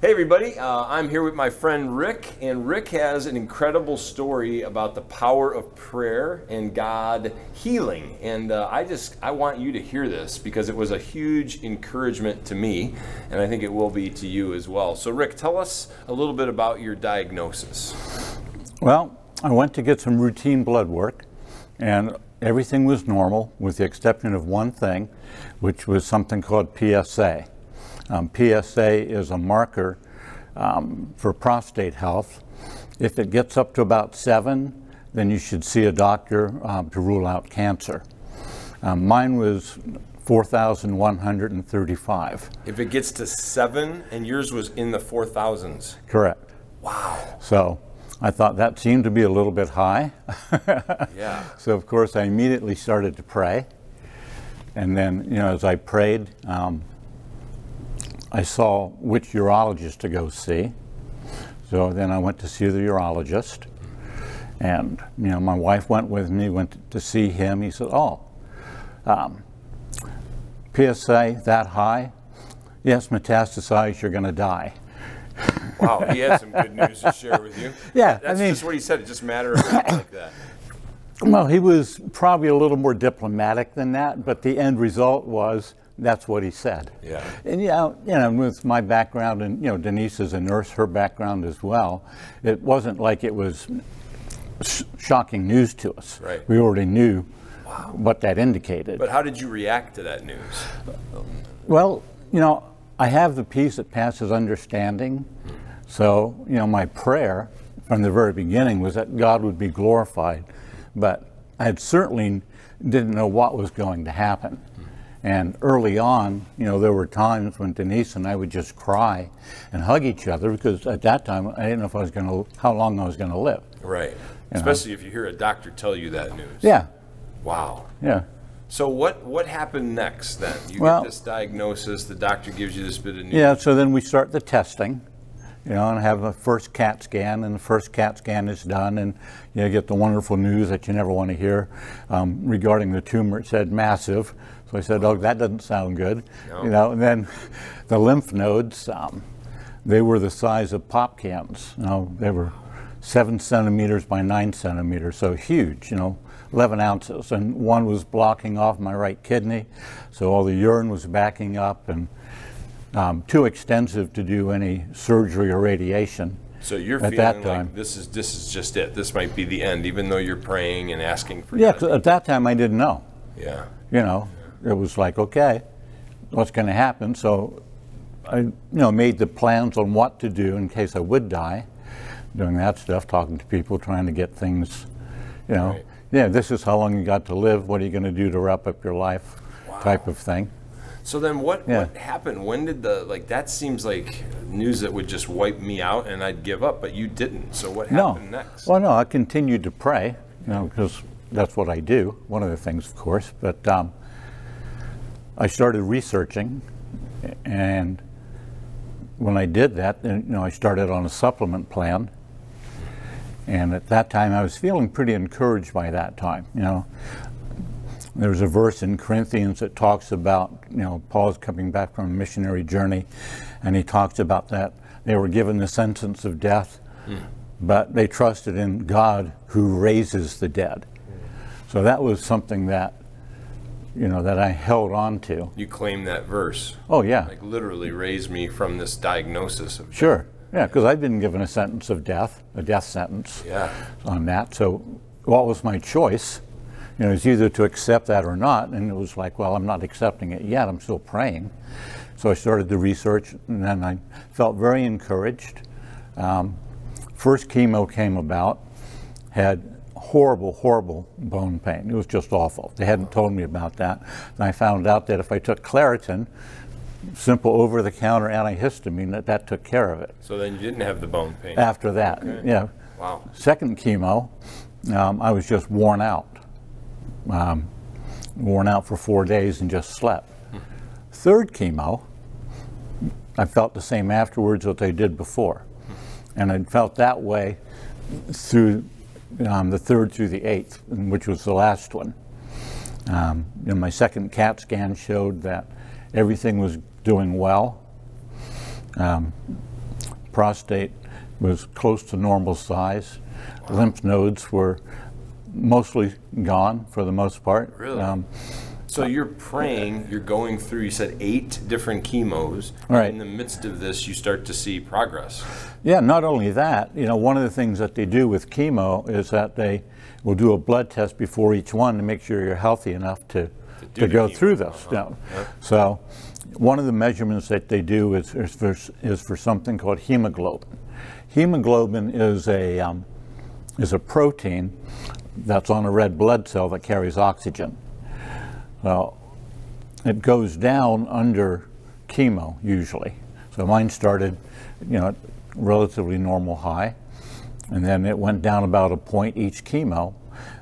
Hey everybody, I'm here with my friend Rick, and Rick has an incredible story about the power of prayer and God healing. And I want you to hear this because it was a huge encouragement to me, and I think it will be to you as well. So Rick, tell us a little bit about your diagnosis. Well, I went to get some routine blood work, and everything was normal with the exception of one thing, which was something called PSA. PSA is a marker for prostate health. If it gets up to about 7, then you should see a doctor to rule out cancer. Mine was 4,135. If it gets to 7 and yours was in the 4,000s. Correct. Wow. So I thought that seemed to be a little bit high. Yeah. So of course I immediately started to pray. And then, as I prayed, I saw which urologist to go see. So then I went to see the urologist. And, my wife went with me, went to see him. He said, PSA that high? Yes, metastasized, you're going to die. Wow, he had some good news to share with you. Yeah, That's just what he said. It just mattered like that. Well, he was probably a little more diplomatic than that, but the end result was that's what he said. Yeah. And with my background, and Denise is a nurse, her background as well, it wasn't like it was shocking news to us. Right. We already knew what that indicated. But how did you react to that news? Well, I have the peace that passes understanding. So, my prayer from the very beginning was that God would be glorified. But I had certainly didn't know what was going to happen. And early on, there were times when Denise and I would just cry and hug each other because at that time I didn't know how long I was going to live. Right. Especially if you hear a doctor tell you that news. Yeah. Wow. Yeah. So what happened next then? You get this diagnosis, the doctor gives you this bit of news. Yeah, so then we start the testing, and have a first CAT scan, and the first CAT scan is done, and you get the wonderful news that you never want to hear regarding the tumor. It said massive. So I said, that doesn't sound good. No. And then the lymph nodes, they were the size of pop cans. They were 7 centimeters by 9 centimeters, so huge, 11 ounces. And one was blocking off my right kidney, so all the urine was backing up, and too extensive to do any surgery or radiation. So you're at feeling that time. like this is just it. This might be the end, even though you're praying and asking for Yeah, God. 'cause at that time I didn't know. Yeah. It was like, okay, what's going to happen? So I, made the plans on what to do in case I would die, doing that stuff, talking to people, trying to get things, Right. this is how long you got to live. What are you going to do to wrap up your life, type of thing. So then what happened? When did that seems like news that would just wipe me out and I'd give up, but you didn't. So what happened next? Well, no, I continued to pray, because that's what I do. One of the things, of course, but I started researching, and when I did that, I started on a supplement plan, and at that time I was feeling pretty encouraged by that time. There's a verse in Corinthians that talks about, Paul's coming back from a missionary journey, and he talks about that they were given the sentence of death, but they trusted in God who raises the dead. So that was something that, that I held on to. You claim that verse. Oh, yeah. Like literally raised me from this diagnosis of Sure. Yeah, because I've been given a sentence of death, a death sentence on that. So what was my choice? It's either to accept that or not. And it was like, well, I'm not accepting it yet. I'm still praying. So I started the research, and then I felt very encouraged. First chemo came about, had horrible bone pain. It was just awful. They hadn't told me about that. And I found out that if I took Claritin, simple over-the-counter antihistamine, that took care of it. So then you didn't have the bone pain? After that, okay. Wow. Second chemo, I was just worn out. Worn out for 4 days and just slept. Third chemo, I felt the same afterwards that I did before. And I felt that way through the third through the eighth, which was the last one. My second CAT scan showed that everything was doing well. prostate was close to normal size. Lymph nodes were mostly gone for the most part. Really? So you're praying, you're going through, you said 8 different chemos. Right. In the midst of this, you start to see progress. Yeah, not only that, one of the things that they do with chemo is that they will do a blood test before each one to make sure you're healthy enough to go through this. Yep. So one of the measurements that they do is for something called hemoglobin. Hemoglobin is a protein that's on a red blood cell that carries oxygen. Well, it goes down under chemo usually. So mine started, at relatively normal high, and then it went down about a point each chemo.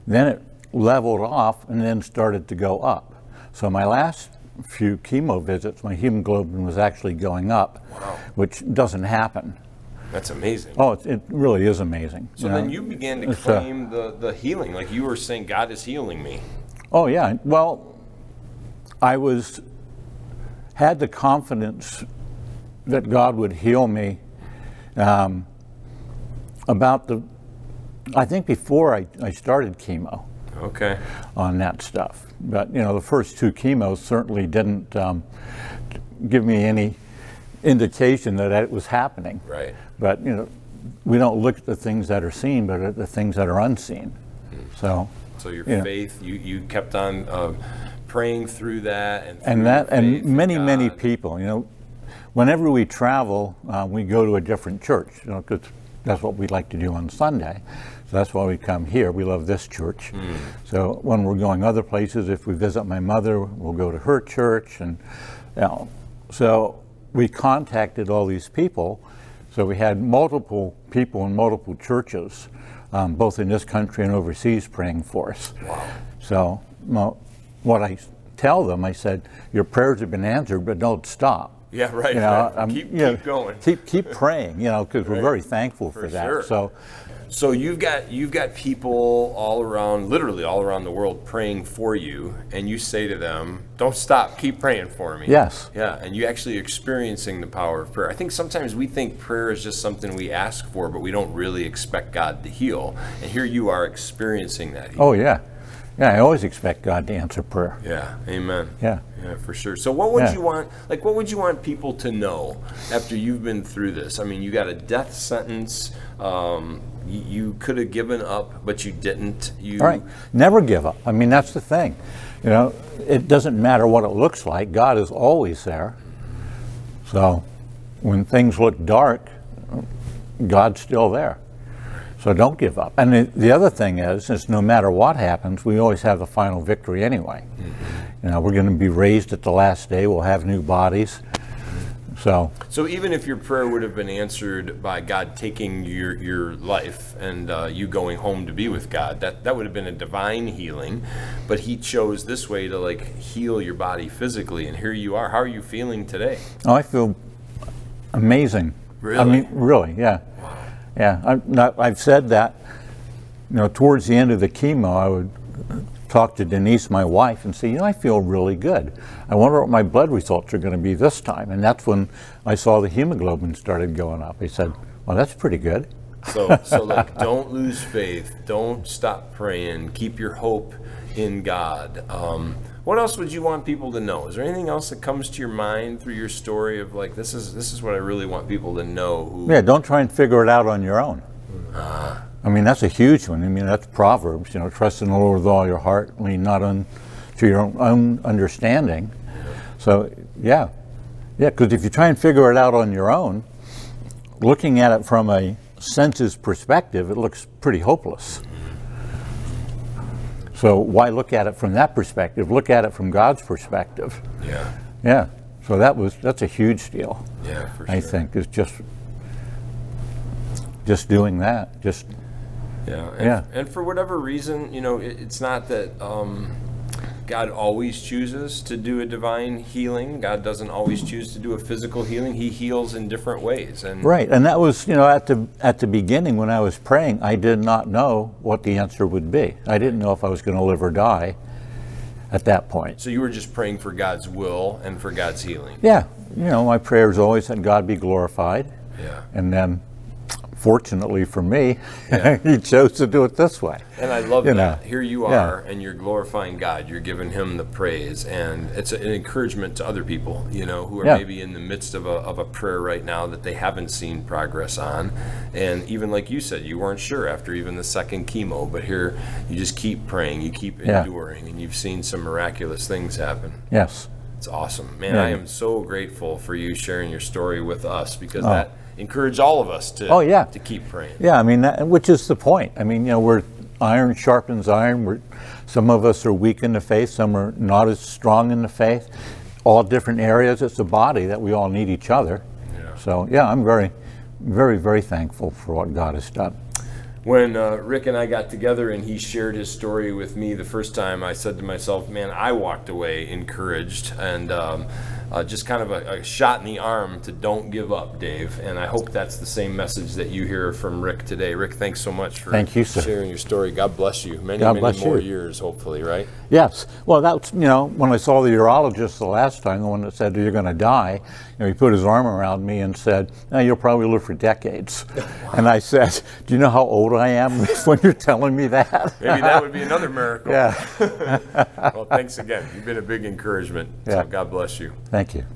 Then it leveled off and then started to go up. So my last few chemo visits, my hemoglobin was actually going up, wow, which doesn't happen. That's amazing. Oh, it really is amazing. So then you began to claim the healing, like you were saying, God is healing me. Oh yeah, well, I had the confidence that God would heal me I think before I started chemo. Okay. On that stuff. But, the first 2 chemos certainly didn't give me any indication that it was happening. Right. But, we don't look at the things that are seen, but at the things that are unseen. So your faith, you kept on praying through that, and many people. Whenever we travel, we go to a different church. Because that's what we like to do on Sunday. So that's why we come here. We love this church. So when we're going other places, if we visit my mother, we'll go to her church, and so we contacted all these people. So we had multiple people in multiple churches, both in this country and overseas, praying for us. Wow. So what I tell them, I said, your prayers have been answered, but don't stop. Yeah, right. Keep going. Keep praying, because we're very thankful for that. Sure. So you've got people all around, literally all around the world, praying for you, and you say to them, "Don't stop, keep praying for me." Yes. Yeah, and you actually experiencing the power of prayer. I think sometimes we think prayer is just something we ask for, but we don't really expect God to heal. And here you are experiencing that healing. Oh yeah. Yeah, I always expect God to answer prayer. Yeah, amen. Yeah. Yeah, for sure. So what would you want, what would you want people to know after you've been through this? I mean, you got a death sentence. You could have given up, but you didn't. All right. Never give up. I mean, that's the thing. It doesn't matter what it looks like. God is always there. So when things look dark, God's still there. So don't give up. And the other thing is no matter what happens, we always have the final victory anyway. Mm-hmm. We're going to be raised at the last day. We'll have new bodies. So even if your prayer would have been answered by God taking your life and you going home to be with God, that would have been a divine healing. But He chose this way to heal your body physically. And here you are. How are you feeling today? Oh, I feel amazing. Really? I mean, really, yeah. Yeah, I've said that, towards the end of the chemo, I would talk to Denise, my wife, and say, I feel really good. I wonder what my blood results are going to be this time. And that's when I saw the hemoglobin started going up. I said, well, that's pretty good. So don't lose faith. Don't stop praying. Keep your hope in God. What else would you want people to know? Is there anything else that comes to your mind through your story of this is what I really want people to know? Yeah, don't try and figure it out on your own. I mean, that's a huge one. I mean, that's Proverbs, trust in the Lord with all your heart, lean not to your own understanding. So, yeah, because if you try and figure it out on your own, looking at it from a senses perspective, it looks pretty hopeless. So why look at it from that perspective? Look at it from God's perspective. Yeah. Yeah. So that's a huge deal. Yeah, for sure. I think is just doing that. And for whatever reason, it's not that God always chooses to do a divine healing. God doesn't always choose to do a physical healing. He heals in different ways. Right, and that was, at the beginning when I was praying, I did not know what the answer would be. I didn't know if I was going to live or die at that point. So you were just praying for God's will and for God's healing. Yeah, my prayers always that God be glorified. Yeah. And then, fortunately for me, he chose to do it this way. And I love that. Here you are, Yeah. and you're glorifying God. You're giving Him the praise, and it's an encouragement to other people, who are Yeah. maybe in the midst of a prayer right now that they haven't seen progress on. And even like you said, you weren't sure after even the second chemo, but here you just keep praying, you keep enduring, and you've seen some miraculous things happen. Yes. It's awesome, man. Yeah. I am so grateful for you sharing your story with us, because that encouraged all of us to to keep praying. Yeah, I mean, which is the point. I mean, we're iron sharpens iron. Some of us are weak in the faith, some are not as strong in the faith. All different areas. It's a body that we all need each other. Yeah. So yeah, I'm very, very, very thankful for what God has done. When Rick and I got together and he shared his story with me the first time, I said to myself, man, I walked away encouraged and just kind of a shot in the arm to don't give up, Dave. And I hope that's the same message that you hear from Rick today. Rick, thanks so much for Thank you, sir. sharing your story. God bless you. Many bless more you. years, hopefully, right? Yes. Well, that's, when I saw the urologist the last time, the one that said, you're going to die, he put his arm around me and said, you'll probably live for decades. And I said, do you know how old I am when you're telling me that? Maybe that would be another miracle. Yeah. Well, thanks again. You've been a big encouragement. Yeah. So God bless you. Thank you.